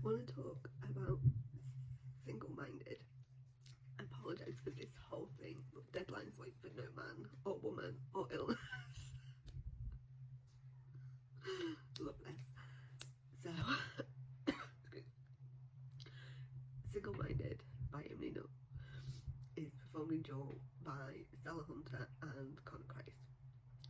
want to talk about single-minded. I apologise for this whole thing, but deadlines wait for no man or woman or illness. Love this. So, Single-Minded by Knupp is performed in duo by Stella and Crais.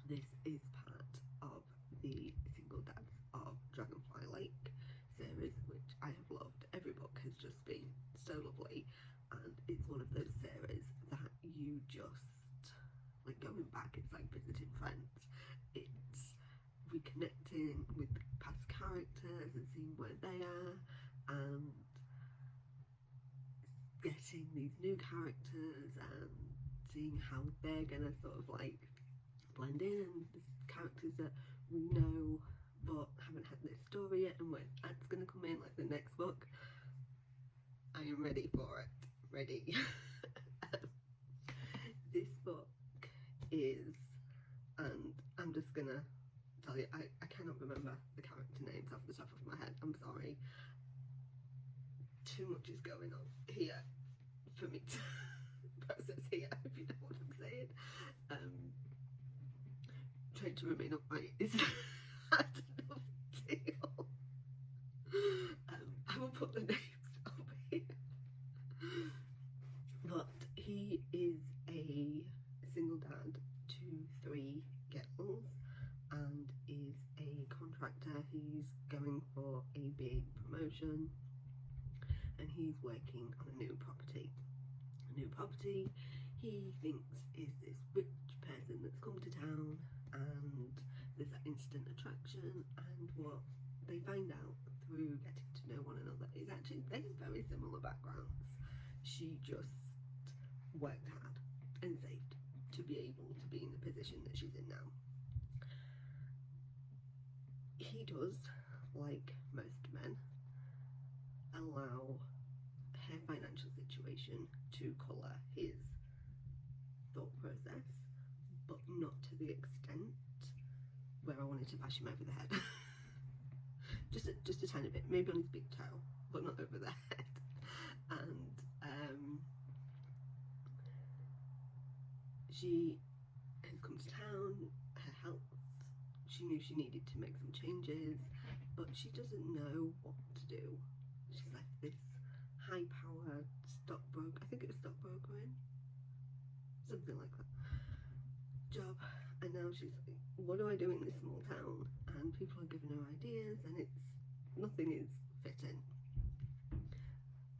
This is part of the Single Dads of Dragonfly Lake series, which I have loved. Every book has just been so lovely, and it's one of those series that you just, like, going back, it's like visiting friends. It's reconnecting with past characters and seeing where they are, and getting these new characters and seeing how they're gonna sort of like blend in, and the characters that we know but haven't had their story yet, and when that's gonna come in, like the next book. I am ready for it. Ready. This book is, and I'm just gonna tell you, I cannot remember the character names off the top of my head. I'm sorry. Too much is going on here for me to process here, if you know what I'm saying. Trying to remain upright is hard enough deal. I will put the names up here. But he is a single dad to 3 girls and is a contractor. He's going for a big promotion and he's working on a new property. A new property he thinks is this rich person that's come to town, and there's that instant attraction, and what they find out through getting to know one another is actually they have very similar backgrounds. She just worked hard and saved to be able to be in the position that she's in now. He does, like most men, allow her financial situation to colour his thought process, but not to the extent where I wanted to bash him over the head. just a tiny bit, maybe on his big toe, but not over the head. And she has come to town, her health, she knew she needed to make some changes, but she doesn't know what to do. She's left this high-powered stockbroker, I think it was stockbrokering, something like that, job, and now she's like, what do I do in this small town? And people are giving her ideas, and nothing is fitting.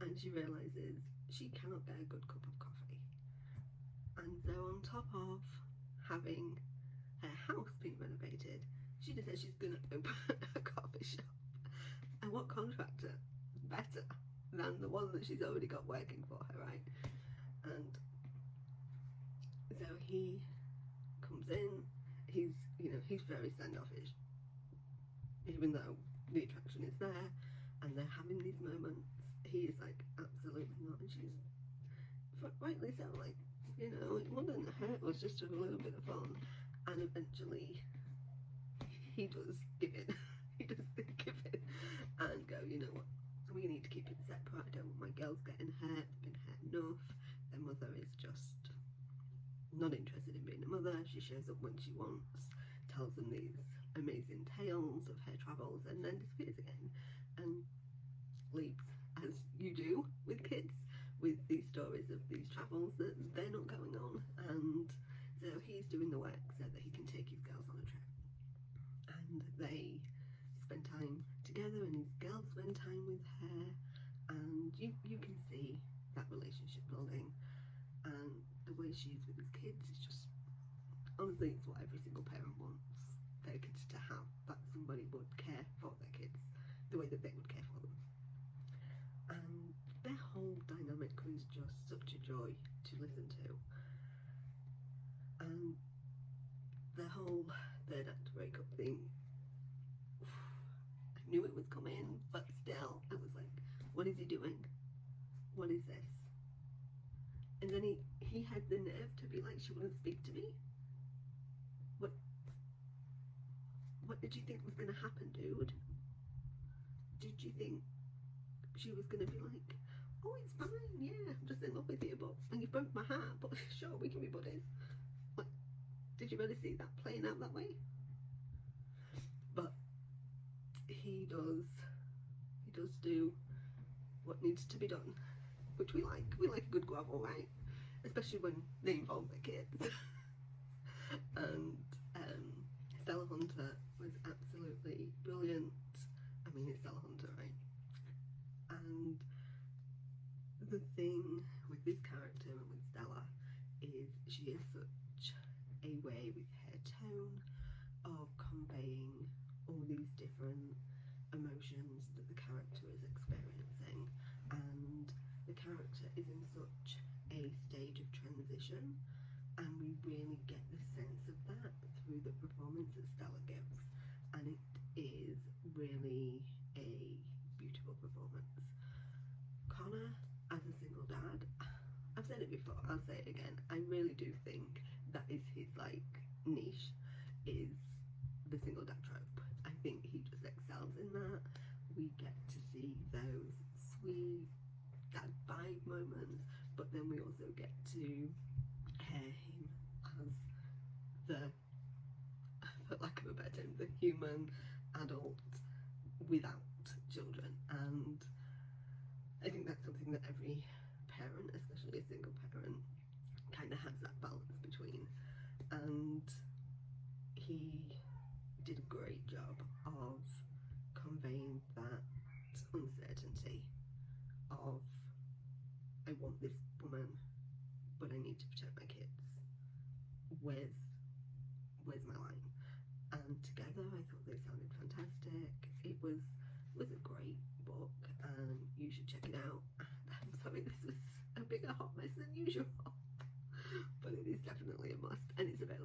And she realises she cannot get a good cup of coffee. And so on top of having her house being renovated, she decides she's going to open a coffee shop. And what contractor better than the one that she's already got working for her, right? And so he comes in, he's very standoffish, even though the attraction is there and they're having these moments. He is like, absolutely not, and she's rightly so, like, it wouldn't hurt, was just a little bit of fun. And eventually he does give in. He does give in and go, you know what, we need to keep it separate. I don't want my girls getting hurt. They've been hurt enough. Their mother is just not interested in being a mother. She shows up when she wants, tells them these amazing tales of her travels, and then disappears again and leaves, as you do with kids, with these stories of these travels that they're not going on. And so he's doing the work so that he can take his girls on a trip, and they spend time together, and his girls spend time with her, and you can see that relationship building, and the way she is with his kids is just, honestly, it's what every single parent wants their kids to have, that somebody would care for their kids the way that they would care for them. And their whole dynamic was just such a joy to listen to. And the whole third act breakup thing, I knew it was coming, but still, I was like, what is he doing? What is this? And then he had the nerve to be like, she wouldn't speak to me? What did you think was going to happen, dude? Did you think she was going to be like, oh, it's fine, yeah, I'm just in love with you, but and you broke my heart, but sure, we can be buddies. Like, did you really see that playing out that way? But he does do what needs to be done, which we like. We like a good grovel, right? Especially when they involve the kids. And Stella Hunter was absolutely brilliant. I mean, it's Stella Hunter, right? And the thing with this character and with Stella is she is such a way with her tone of conveying all these different emotions that the character is experiencing, and the character is in such a stage of transition, and we really get the sense of that through the performance that Stella gives, and it is really a beautiful performance. Connor, as a single dad, I've said it before, I'll say it again, I really do think that is his like niche, is the single dad trope. I think he just excels in that. We get to see those sweet dad vibe moments, but then we also get to hear him as the, for lack of a better term, the human adult without children. And I think that's something that every parent, especially a single parent, kind of has that balance between. And he did a great job of conveying that uncertainty of, I want this woman, but I need to protect my kids. Where's my line? And together, I thought they sounded fantastic. It was a great book, and you should check it out. I'm sorry this was a bigger hot mess than usual, but it is definitely a must, and it's a bit